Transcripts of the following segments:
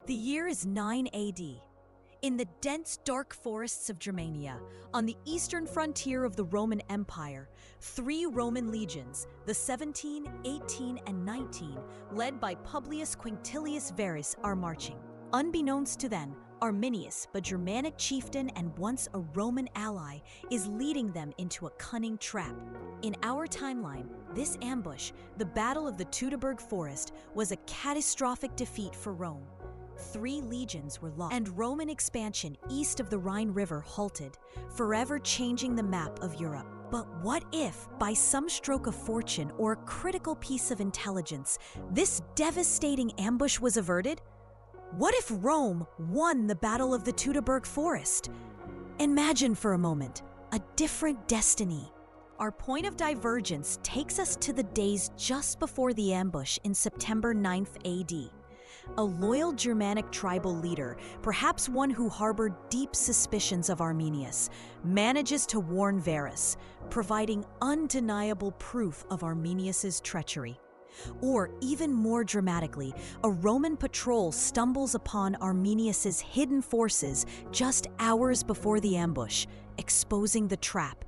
The year is 9 AD. In the dense, dark forests of Germania, on the eastern frontier of the Roman Empire, 3 Roman legions, the 17, 18, and 19, led by Publius Quinctilius Varus, are marching. Unbeknownst to them, Arminius, a Germanic chieftain and once a Roman ally, is leading them into a cunning trap. In our timeline, this ambush, the Battle of the Teutoburg Forest, was a catastrophic defeat for Rome. 3 legions were lost, and Roman expansion east of the Rhine River halted, forever changing the map of Europe. But what if, by some stroke of fortune or a critical piece of intelligence, this devastating ambush was averted? What if Rome won the Battle of the Teutoburg Forest? Imagine for a moment a different destiny. Our point of divergence takes us to the days just before the ambush in September 9th AD. A loyal Germanic tribal leader, perhaps one who harbored deep suspicions of Arminius, manages to warn Varus, providing undeniable proof of Arminius's treachery. Or, even more dramatically, a Roman patrol stumbles upon Arminius's hidden forces just hours before the ambush, exposing the trap.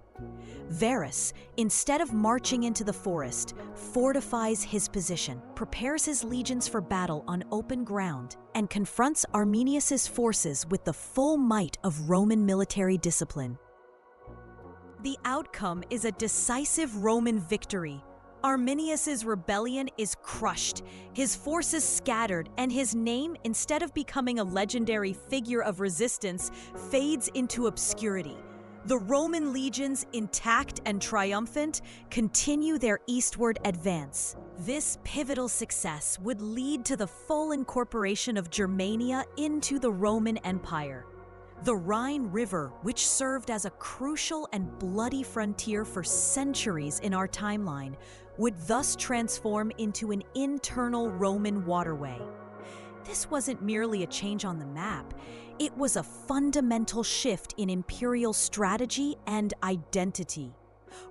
Varus, instead of marching into the forest, fortifies his position, prepares his legions for battle on open ground, and confronts Arminius's forces with the full might of Roman military discipline. The outcome is a decisive Roman victory. Arminius's rebellion is crushed, his forces scattered, and his name, instead of becoming a legendary figure of resistance, fades into obscurity. The Roman legions, intact and triumphant, continue their eastward advance. This pivotal success would lead to the full incorporation of Germania into the Roman Empire. The Rhine River, which served as a crucial and bloody frontier for centuries in our timeline, would thus transform into an internal Roman waterway. This wasn't merely a change on the map, it was a fundamental shift in imperial strategy and identity.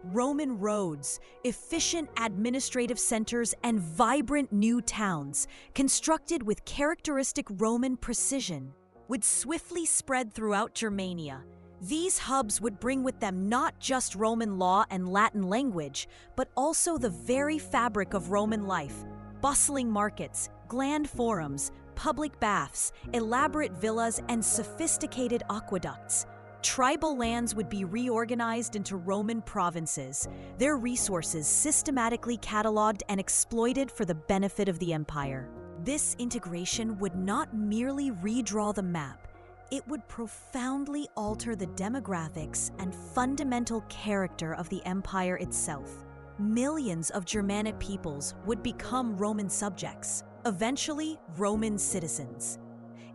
Roman roads, efficient administrative centers, and vibrant new towns, constructed with characteristic Roman precision, would swiftly spread throughout Germania. These hubs would bring with them not just Roman law and Latin language, but also the very fabric of Roman life: bustling markets, grand forums, public baths, elaborate villas, and sophisticated aqueducts. Tribal lands would be reorganized into Roman provinces, their resources systematically cataloged and exploited for the benefit of the empire. This integration would not merely redraw the map, it would profoundly alter the demographics and fundamental character of the empire itself. Millions of Germanic peoples would become Roman subjects, eventually Roman citizens.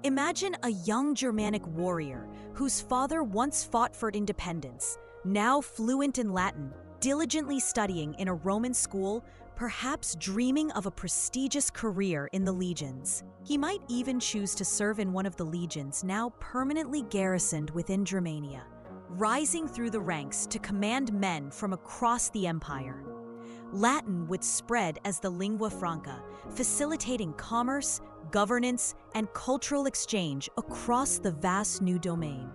Imagine a young Germanic warrior whose father once fought for independence, now fluent in Latin, diligently studying in a Roman school, perhaps dreaming of a prestigious career in the legions. He might even choose to serve in one of the legions now permanently garrisoned within Germania, rising through the ranks to command men from across the empire. Latin would spread as the lingua franca, facilitating commerce, governance, and cultural exchange across the vast new domain.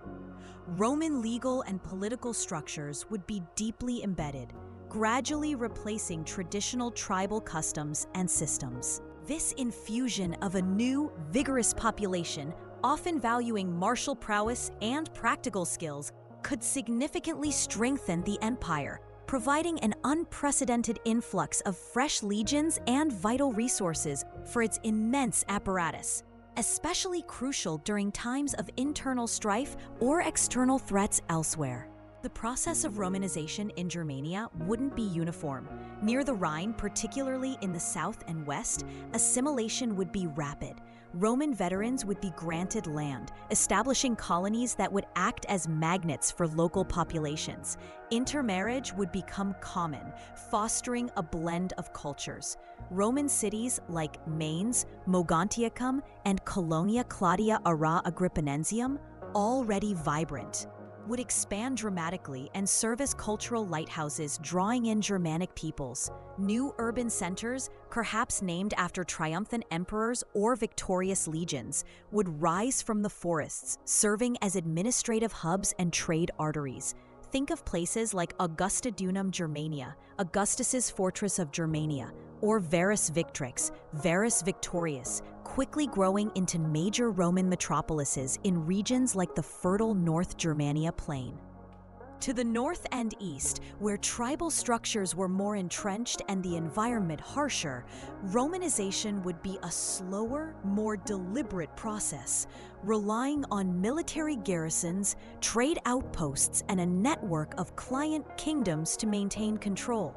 Roman legal and political structures would be deeply embedded, gradually replacing traditional tribal customs and systems. This infusion of a new, vigorous population, often valuing martial prowess and practical skills, could significantly strengthen the empire, providing an unprecedented influx of fresh legions and vital resources for its immense apparatus, especially crucial during times of internal strife or external threats elsewhere. The process of Romanization in Germania wouldn't be uniform. Near the Rhine, particularly in the south and west, assimilation would be rapid. Roman veterans would be granted land, establishing colonies that would act as magnets for local populations. Intermarriage would become common, fostering a blend of cultures. Roman cities like Mainz, Mogontiacum, and Colonia Claudia Ara Agrippinensium, already vibrant, would expand dramatically and serve as cultural lighthouses, drawing in Germanic peoples. New urban centers, perhaps named after triumphant emperors or victorious legions, would rise from the forests, serving as administrative hubs and trade arteries. Think of places like Augusta Dunum Germania, Augustus's fortress of Germania, or Varus Victrix, Varus Victorius, quickly growing into major Roman metropolises in regions like the fertile North Germania plain. To the north and east, where tribal structures were more entrenched and the environment harsher, Romanization would be a slower, more deliberate process, relying on military garrisons, trade outposts, and a network of client kingdoms to maintain control.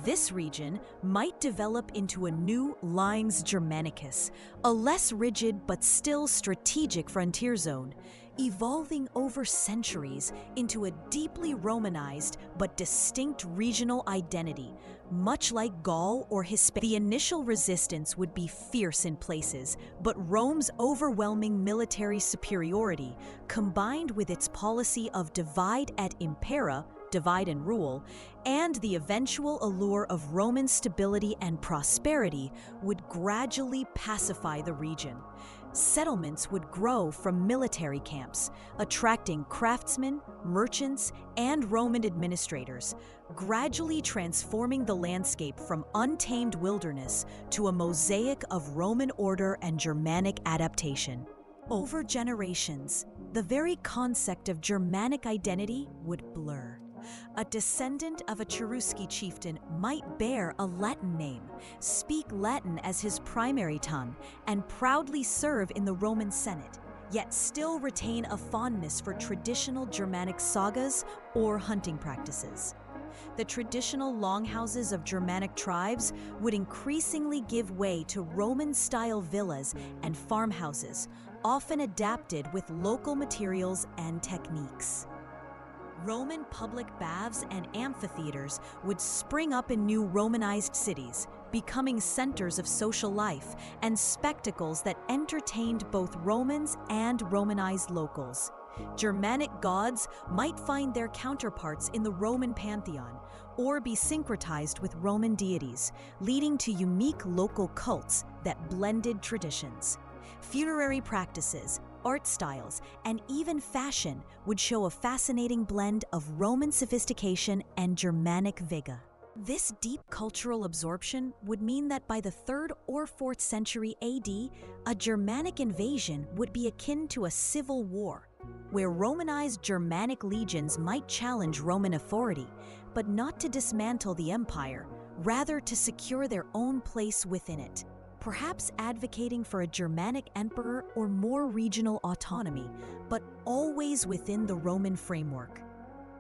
This region might develop into a new Lines Germanicus, a less rigid but still strategic frontier zone, evolving over centuries into a deeply Romanized but distinct regional identity, much like Gaul or Hispania. The initial resistance would be fierce in places, but Rome's overwhelming military superiority, combined with its policy of divide et impera, divide and rule, and the eventual allure of Roman stability and prosperity, would gradually pacify the region. Settlements would grow from military camps, attracting craftsmen, merchants, and Roman administrators, gradually transforming the landscape from untamed wilderness to a mosaic of Roman order and Germanic adaptation. Over generations, the very concept of Germanic identity would blur. A descendant of a Cherusci chieftain might bear a Latin name, speak Latin as his primary tongue, and proudly serve in the Roman Senate, yet still retain a fondness for traditional Germanic sagas or hunting practices. The traditional longhouses of Germanic tribes would increasingly give way to Roman-style villas and farmhouses, often adapted with local materials and techniques. Roman public baths and amphitheaters would spring up in new Romanized cities, becoming centers of social life and spectacles that entertained both Romans and Romanized locals. Germanic gods might find their counterparts in the Roman pantheon or be syncretized with Roman deities, leading to unique local cults that blended traditions. Funerary practices, art styles, and even fashion would show a fascinating blend of Roman sophistication and Germanic vigor. This deep cultural absorption would mean that by the 3rd or 4th century AD, a Germanic invasion would be akin to a civil war, where Romanized Germanic legions might challenge Roman authority, but not to dismantle the empire, rather to secure their own place within it, perhaps advocating for a Germanic emperor or more regional autonomy, but always within the Roman framework.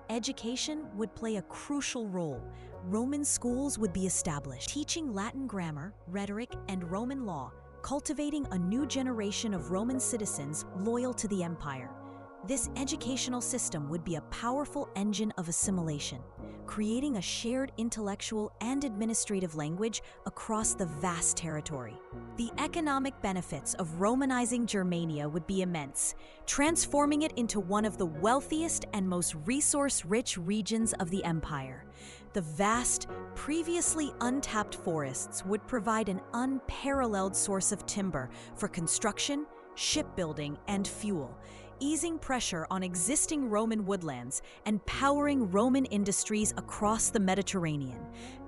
Education would play a crucial role. Roman schools would be established, teaching Latin grammar, rhetoric, and Roman law, cultivating a new generation of Roman citizens loyal to the empire. This educational system would be a powerful engine of assimilation, creating a shared intellectual and administrative language across the vast territory. The economic benefits of Romanizing Germania would be immense, transforming it into one of the wealthiest and most resource-rich regions of the empire. The vast, previously untapped forests would provide an unparalleled source of timber for construction, shipbuilding, and fuel, easing pressure on existing Roman woodlands and powering Roman industries across the Mediterranean.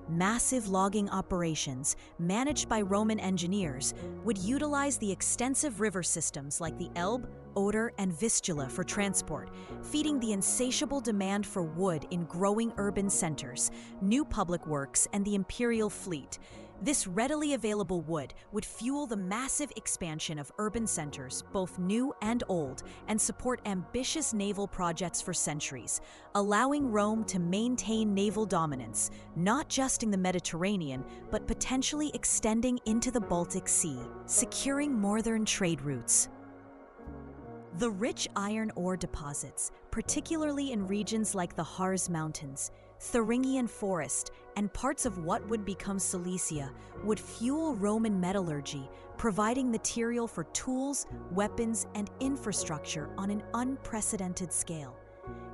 Massive logging operations, managed by Roman engineers, would utilize the extensive river systems like the Elbe, Oder, and Vistula for transport, feeding the insatiable demand for wood in growing urban centers, new public works, and the imperial fleet. This readily available wood would fuel the massive expansion of urban centers, both new and old, and support ambitious naval projects for centuries, allowing Rome to maintain naval dominance, not just in the Mediterranean, but potentially extending into the Baltic Sea, securing northern trade routes. The rich iron ore deposits, particularly in regions like the Harz Mountains, Thuringian Forest, and parts of what would become Cilicia, would fuel Roman metallurgy, providing material for tools, weapons, and infrastructure on an unprecedented scale.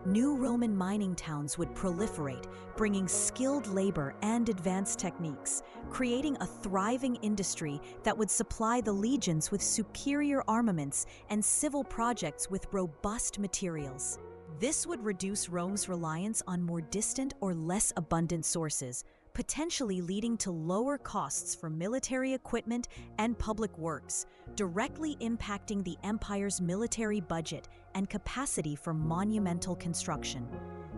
new Roman mining towns would proliferate, bringing skilled labor and advanced techniques, creating a thriving industry that would supply the legions with superior armaments and civil projects with robust materials. This would reduce Rome's reliance on more distant or less abundant sources, potentially leading to lower costs for military equipment and public works, directly impacting the empire's military budget and capacity for monumental construction.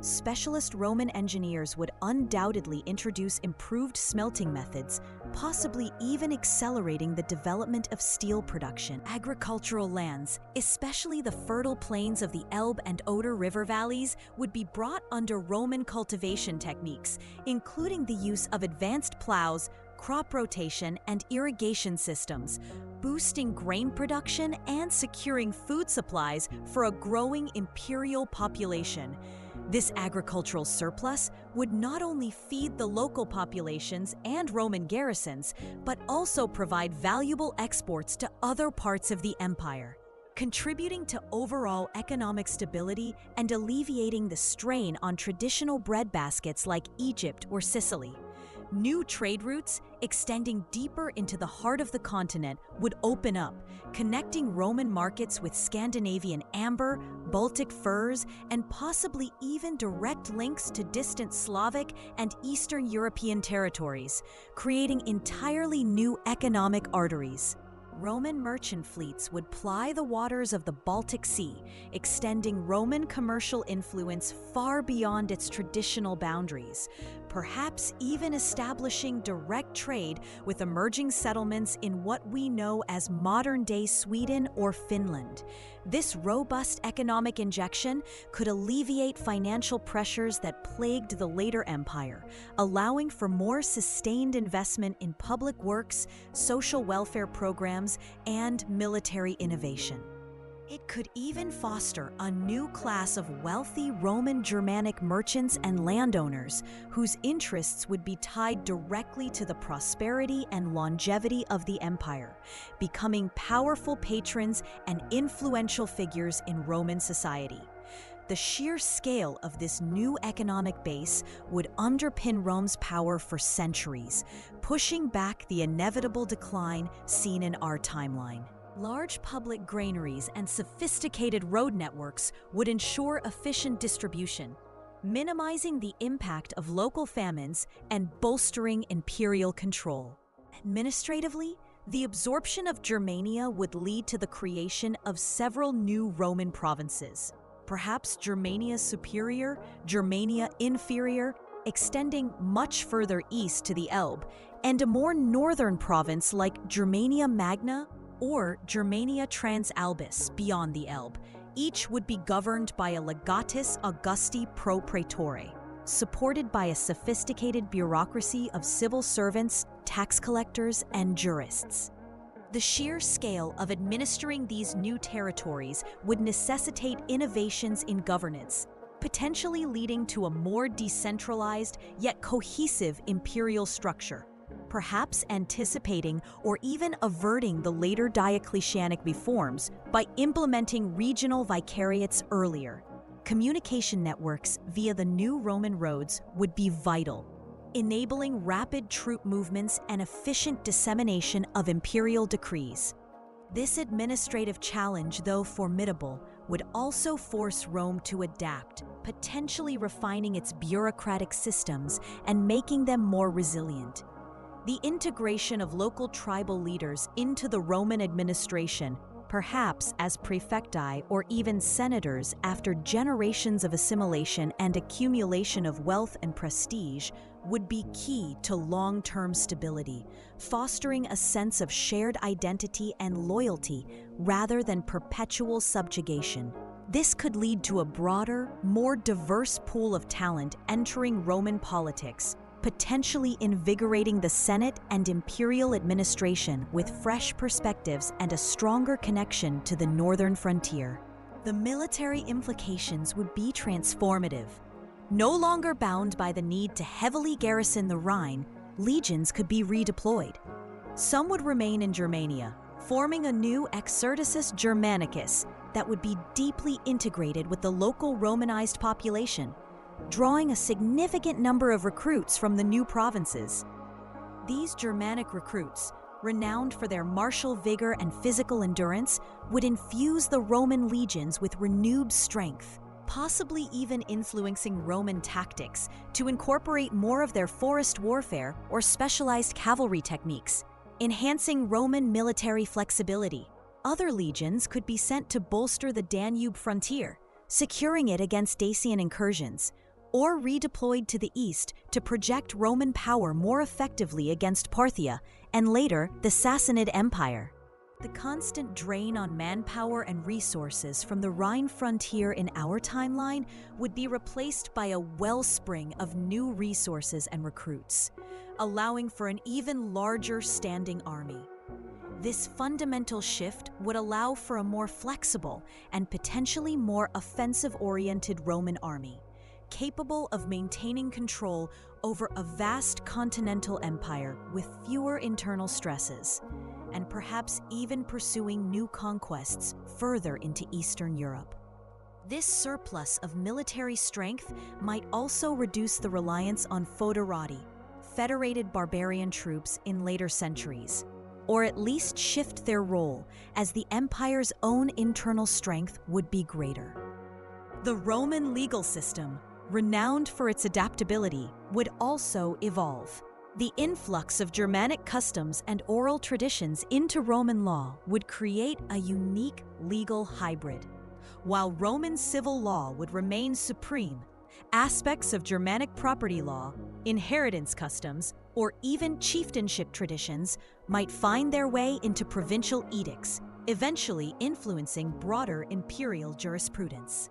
Specialist Roman engineers would undoubtedly introduce improved smelting methods, possibly even accelerating the development of steel production. Agricultural lands, especially the fertile plains of the Elbe and Oder river valleys, would be brought under Roman cultivation techniques, including the use of advanced plows, crop rotation, and irrigation systems, boosting grain production and securing food supplies for a growing imperial population. This agricultural surplus would not only feed the local populations and Roman garrisons, but also provide valuable exports to other parts of the empire, contributing to overall economic stability and alleviating the strain on traditional breadbaskets like Egypt or Sicily. New trade routes, extending deeper into the heart of the continent, would open up, connecting Roman markets with Scandinavian amber, Baltic furs, and possibly even direct links to distant Slavic and Eastern European territories, creating entirely new economic arteries. Roman merchant fleets would ply the waters of the Baltic Sea, extending Roman commercial influence far beyond its traditional boundaries, perhaps even establishing direct trade with emerging settlements in what we know as modern-day Sweden or Finland. This robust economic injection could alleviate financial pressures that plagued the later empire, allowing for more sustained investment in public works, social welfare programs, and military innovation. It could even foster a new class of wealthy Roman Germanic merchants and landowners whose interests would be tied directly to the prosperity and longevity of the empire, becoming powerful patrons and influential figures in Roman society. The sheer scale of this new economic base would underpin Rome's power for centuries, pushing back the inevitable decline seen in our timeline. Large public granaries and sophisticated road networks would ensure efficient distribution, minimizing the impact of local famines and bolstering imperial control. Administratively, the absorption of Germania would lead to the creation of several new Roman provinces, perhaps Germania Superior, Germania Inferior, extending much further east to the Elbe, and a more northern province like Germania Magna or Germania Transalbis beyond the Elbe. Each would be governed by a legatus Augusti pro praetore, supported by a sophisticated bureaucracy of civil servants, tax collectors, and jurists. The sheer scale of administering these new territories would necessitate innovations in governance, potentially leading to a more decentralized yet cohesive imperial structure, perhaps anticipating or even averting the later Diocletianic reforms by implementing regional vicariates earlier. Communication networks via the new Roman roads would be vital, enabling rapid troop movements and efficient dissemination of imperial decrees. This administrative challenge, though formidable, would also force Rome to adapt, potentially refining its bureaucratic systems and making them more resilient. The integration of local tribal leaders into the Roman administration, perhaps as praefecti or even senators after generations of assimilation and accumulation of wealth and prestige, would be key to long-term stability, fostering a sense of shared identity and loyalty rather than perpetual subjugation. This could lead to a broader, more diverse pool of talent entering Roman politics, potentially invigorating the Senate and imperial administration with fresh perspectives and a stronger connection to the northern frontier. The military implications would be transformative. No longer bound by the need to heavily garrison the Rhine, legions could be redeployed. Some would remain in Germania, forming a new Exercitus Germanicus, that would be deeply integrated with the local Romanized population, drawing a significant number of recruits from the new provinces. These Germanic recruits, renowned for their martial vigor and physical endurance, would infuse the Roman legions with renewed strength, possibly even influencing Roman tactics to incorporate more of their forest warfare or specialized cavalry techniques, enhancing Roman military flexibility. Other legions could be sent to bolster the Danube frontier, securing it against Dacian incursions, or redeployed to the east to project Roman power more effectively against Parthia and later the Sassanid Empire. The constant drain on manpower and resources from the Rhine frontier in our timeline would be replaced by a wellspring of new resources and recruits, allowing for an even larger standing army. This fundamental shift would allow for a more flexible and potentially more offensive-oriented Roman army, capable of maintaining control over a vast continental empire with fewer internal stresses, and perhaps even pursuing new conquests further into Eastern Europe. This surplus of military strength might also reduce the reliance on foederati, federated barbarian troops in later centuries, or at least shift their role as the empire's own internal strength would be greater. The Roman legal system, renowned for its adaptability, would also evolve. The influx of Germanic customs and oral traditions into Roman law would create a unique legal hybrid. While Roman civil law would remain supreme, aspects of Germanic property law, inheritance customs, or even chieftainship traditions might find their way into provincial edicts, eventually influencing broader imperial jurisprudence.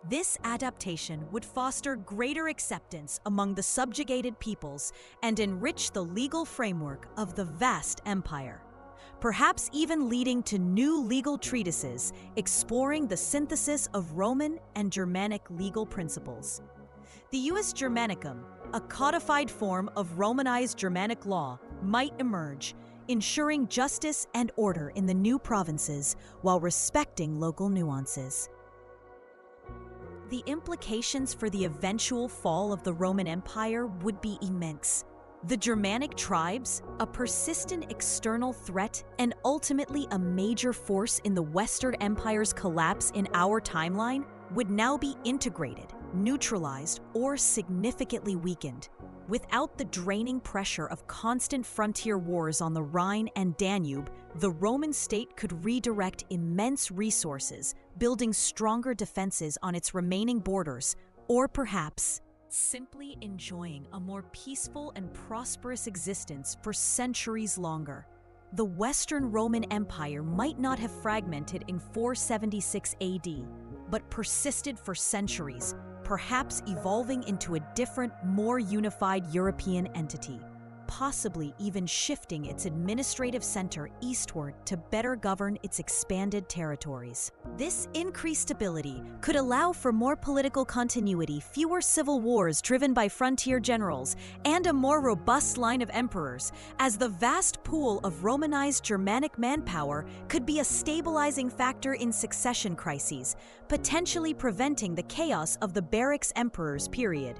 This adaptation would foster greater acceptance among the subjugated peoples and enrich the legal framework of the vast empire, perhaps even leading to new legal treatises exploring the synthesis of Roman and Germanic legal principles. The Ius Germanicum, a codified form of Romanized Germanic law, might emerge, ensuring justice and order in the new provinces while respecting local nuances. The implications for the eventual fall of the Roman Empire would be immense. The Germanic tribes, a persistent external threat and ultimately a major force in the Western Empire's collapse in our timeline, would now be integrated, neutralized, or significantly weakened. Without the draining pressure of constant frontier wars on the Rhine and Danube, the Roman state could redirect immense resources, building stronger defenses on its remaining borders, or perhaps simply enjoying a more peaceful and prosperous existence for centuries longer. The Western Roman Empire might not have fragmented in 476 AD, but persisted for centuries, perhaps evolving into a different, more unified European entity, possibly even shifting its administrative center eastward to better govern its expanded territories. This increased stability could allow for more political continuity, fewer civil wars driven by frontier generals, and a more robust line of emperors, as the vast pool of Romanized Germanic manpower could be a stabilizing factor in succession crises, potentially preventing the chaos of the barracks emperors period.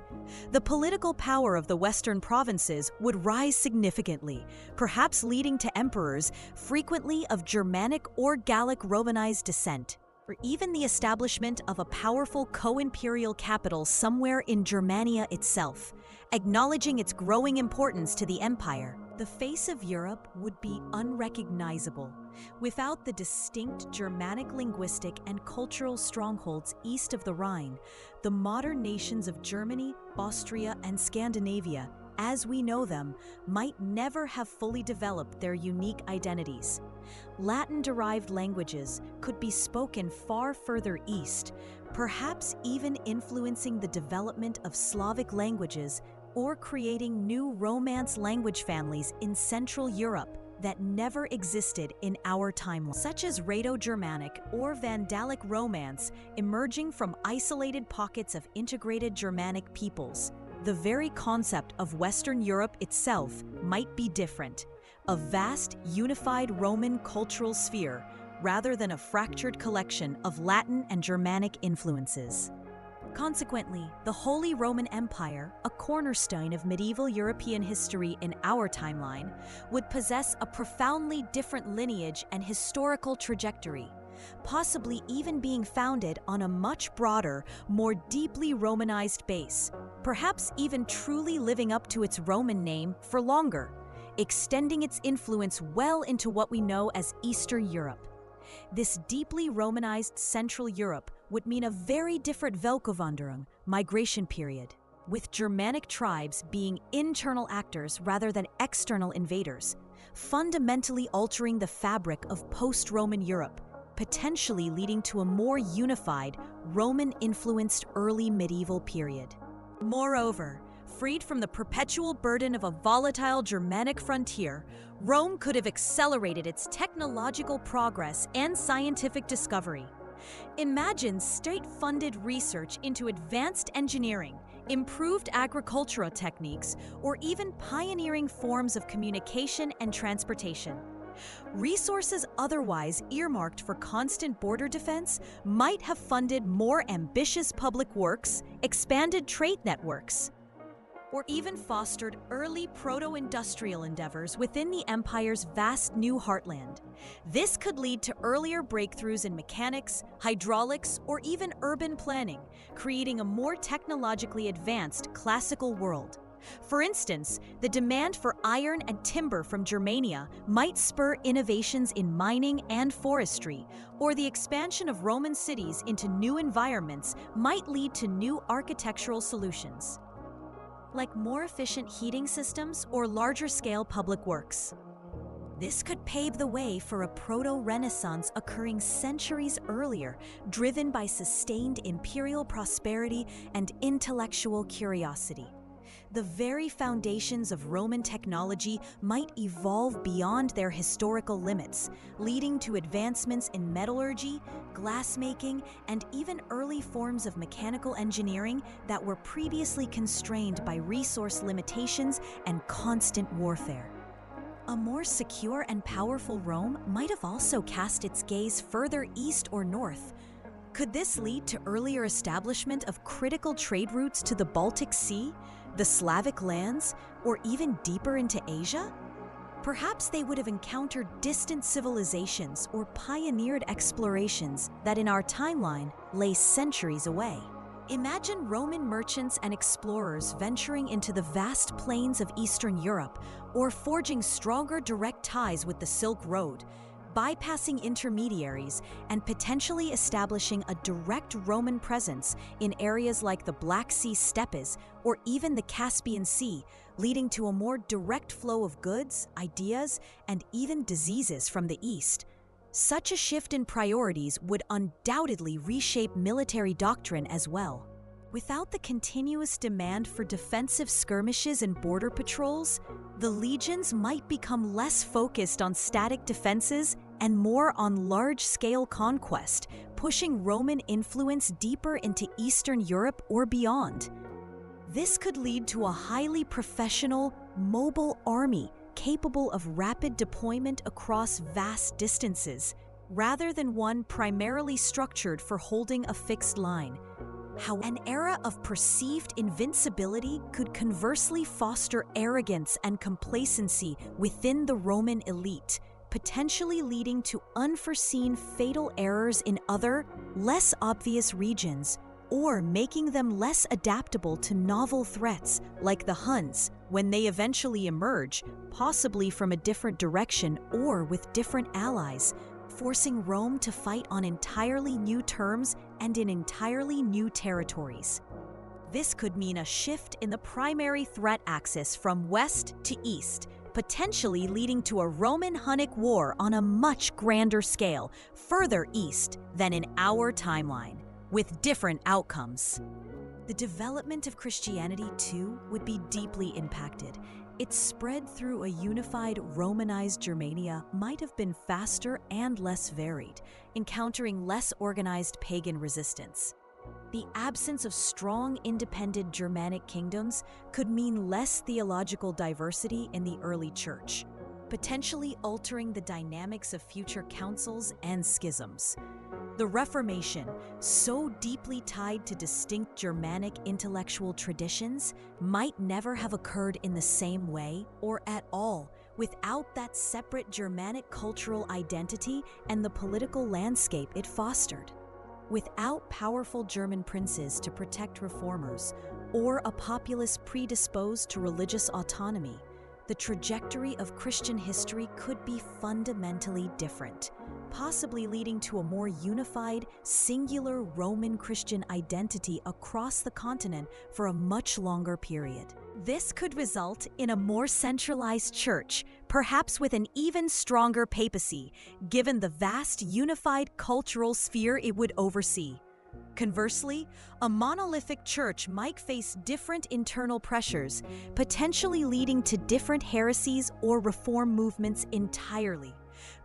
The political power of the Western provinces would rise significantly, perhaps leading to emperors frequently of Germanic or Gallic Romanized descent, or even the establishment of a powerful co-imperial capital somewhere in Germania itself, acknowledging its growing importance to the empire. The face of Europe would be unrecognizable without the distinct Germanic linguistic and cultural strongholds east of the Rhine. The modern nations of Germany, Austria, and Scandinavia, as we know them, might never have fully developed their unique identities. Latin-derived languages could be spoken far further east, perhaps even influencing the development of Slavic languages or creating new Romance language families in Central Europe that never existed in our timeline, such as Rhaeto-Germanic or Vandalic Romance, emerging from isolated pockets of integrated Germanic peoples. The very concept of Western Europe itself might be different, a vast, unified Roman cultural sphere, rather than a fractured collection of Latin and Germanic influences. Consequently, the Holy Roman Empire, a cornerstone of medieval European history in our timeline, would possess a profoundly different lineage and historical trajectory, possibly even being founded on a much broader, more deeply Romanized base, perhaps even truly living up to its Roman name for longer, extending its influence well into what we know as Eastern Europe. This deeply Romanized Central Europe would mean a very different Völkerwanderung, migration period, with Germanic tribes being internal actors rather than external invaders, fundamentally altering the fabric of post-Roman Europe, potentially leading to a more unified, Roman-influenced early medieval period. Moreover, freed from the perpetual burden of a volatile Germanic frontier, Rome could have accelerated its technological progress and scientific discovery. Imagine state-funded research into advanced engineering, improved agricultural techniques, or even pioneering forms of communication and transportation. Resources otherwise earmarked for constant border defense might have funded more ambitious public works, expanded trade networks, or even fostered early proto-industrial endeavors within the empire's vast new heartland. This could lead to earlier breakthroughs in mechanics, hydraulics, or even urban planning, creating a more technologically advanced classical world. For instance, the demand for iron and timber from Germania might spur innovations in mining and forestry, or the expansion of Roman cities into new environments might lead to new architectural solutions, like more efficient heating systems or larger-scale public works. This could pave the way for a proto-Renaissance occurring centuries earlier, driven by sustained imperial prosperity and intellectual curiosity. The very foundations of Roman technology might evolve beyond their historical limits, leading to advancements in metallurgy, glassmaking, and even early forms of mechanical engineering that were previously constrained by resource limitations and constant warfare. A more secure and powerful Rome might have also cast its gaze further east or north. Could this lead to earlier establishment of critical trade routes to the Baltic Sea, the Slavic lands, or even deeper into Asia? Perhaps they would have encountered distant civilizations or pioneered explorations that in our timeline lay centuries away. Imagine Roman merchants and explorers venturing into the vast plains of Eastern Europe or forging stronger direct ties with the Silk Road, bypassing intermediaries and potentially establishing a direct Roman presence in areas like the Black Sea steppes or even the Caspian Sea, leading to a more direct flow of goods, ideas, and even diseases from the east. Such a shift in priorities would undoubtedly reshape military doctrine as well. Without the continuous demand for defensive skirmishes and border patrols, the legions might become less focused on static defenses and more on large-scale conquest, pushing Roman influence deeper into Eastern Europe or beyond. This could lead to a highly professional, mobile army capable of rapid deployment across vast distances, rather than one primarily structured for holding a fixed line. How an era of perceived invincibility could conversely foster arrogance and complacency within the Roman elite, potentially leading to unforeseen fatal errors in other, less obvious regions, or making them less adaptable to novel threats like the Huns when they eventually emerge, possibly from a different direction or with different allies, forcing Rome to fight on entirely new terms and in entirely new territories. This could mean a shift in the primary threat axis from west to east, potentially leading to a Roman-Hunnic war on a much grander scale, further east than in our timeline, with different outcomes. The development of Christianity, too, would be deeply impacted. Its spread through a unified Romanized Germania might have been faster and less varied, encountering less organized pagan resistance. The absence of strong, independent Germanic kingdoms could mean less theological diversity in the early church. potentially altering the dynamics of future councils and schisms. The Reformation, so deeply tied to distinct Germanic intellectual traditions, might never have occurred in the same way or at all without that separate Germanic cultural identity and the political landscape it fostered. Without powerful German princes to protect reformers or a populace predisposed to religious autonomy, the trajectory of Christian history could be fundamentally different, possibly leading to a more unified, singular Roman Christian identity across the continent for a much longer period. This could result in a more centralized church, perhaps with an even stronger papacy, given the vast unified cultural sphere it would oversee. Conversely, a monolithic church might face different internal pressures, potentially leading to different heresies or reform movements entirely,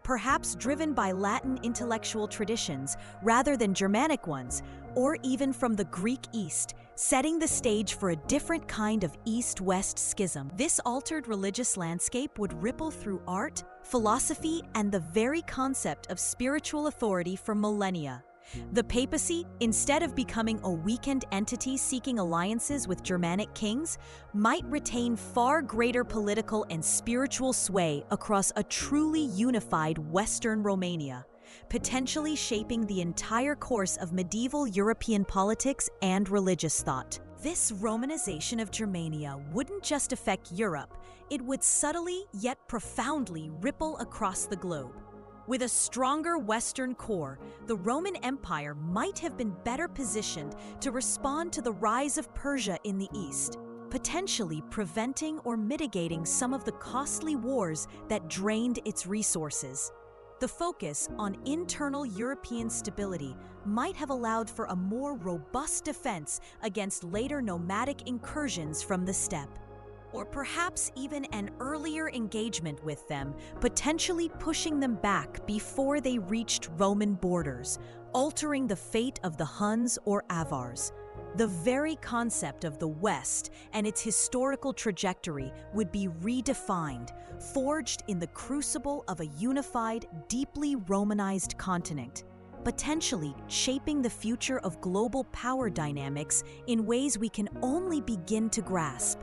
perhaps driven by Latin intellectual traditions rather than Germanic ones, or even from the Greek East, setting the stage for a different kind of East-West schism. This altered religious landscape would ripple through art, philosophy, and the very concept of spiritual authority for millennia. The papacy, instead of becoming a weakened entity seeking alliances with Germanic kings, might retain far greater political and spiritual sway across a truly unified Western Romania, potentially shaping the entire course of medieval European politics and religious thought. This Romanization of Germania wouldn't just affect Europe, it would subtly yet profoundly ripple across the globe. With a stronger Western core, the Roman Empire might have been better positioned to respond to the rise of Persia in the East, potentially preventing or mitigating some of the costly wars that drained its resources. The focus on internal European stability might have allowed for a more robust defense against later nomadic incursions from the steppe, or perhaps even an earlier engagement with them, potentially pushing them back before they reached Roman borders, altering the fate of the Huns or Avars. The very concept of the West and its historical trajectory would be redefined, forged in the crucible of a unified, deeply Romanized continent, potentially shaping the future of global power dynamics in ways we can only begin to grasp.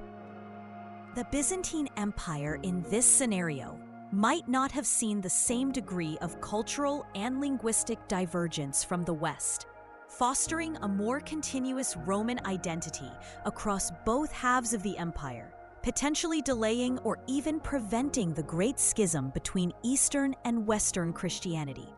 The Byzantine Empire in this scenario might not have seen the same degree of cultural and linguistic divergence from the West, fostering a more continuous Roman identity across both halves of the empire, potentially delaying or even preventing the Great Schism between Eastern and Western Christianity.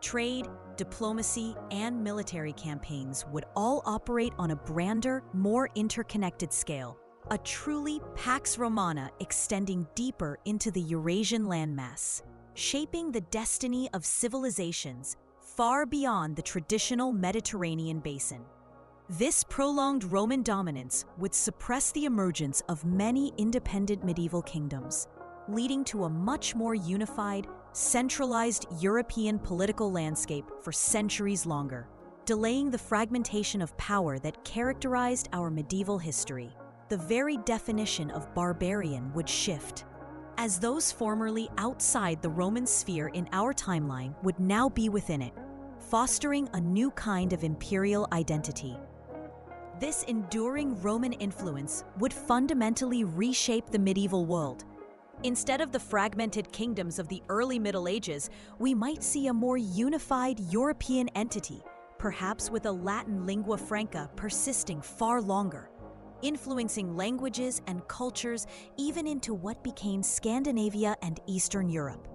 Trade, diplomacy, and military campaigns would all operate on a grander, more interconnected scale, a truly Pax Romana extending deeper into the Eurasian landmass, shaping the destiny of civilizations far beyond the traditional Mediterranean basin. This prolonged Roman dominance would suppress the emergence of many independent medieval kingdoms, leading to a much more unified, centralized European political landscape for centuries longer, delaying the fragmentation of power that characterized our medieval history. The very definition of barbarian would shift, as those formerly outside the Roman sphere in our timeline would now be within it, fostering a new kind of imperial identity. This enduring Roman influence would fundamentally reshape the medieval world. Instead of the fragmented kingdoms of the early Middle Ages, we might see a more unified European entity, perhaps with a Latin lingua franca persisting far longer, influencing languages and cultures even into what became Scandinavia and Eastern Europe.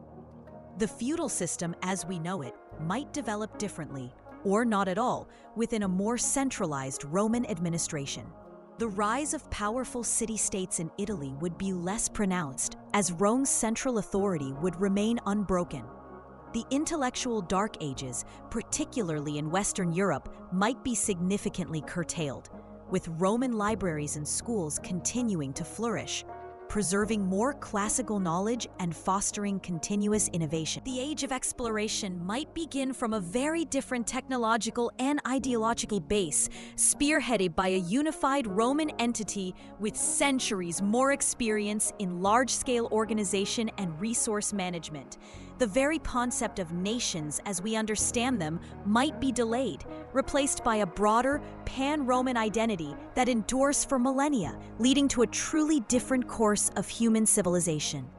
The feudal system as we know it might develop differently, or not at all, within a more centralized Roman administration. The rise of powerful city-states in Italy would be less pronounced, as Rome's central authority would remain unbroken. The intellectual Dark Ages, particularly in Western Europe, might be significantly curtailed, with Roman libraries and schools continuing to flourish, preserving more classical knowledge and fostering continuous innovation. The age of exploration might begin from a very different technological and ideological base, spearheaded by a unified Roman entity with centuries more experience in large-scale organization and resource management. The very concept of nations as we understand them might be delayed, replaced by a broader, pan-Roman identity that endures for millennia, leading to a truly different course of human civilization.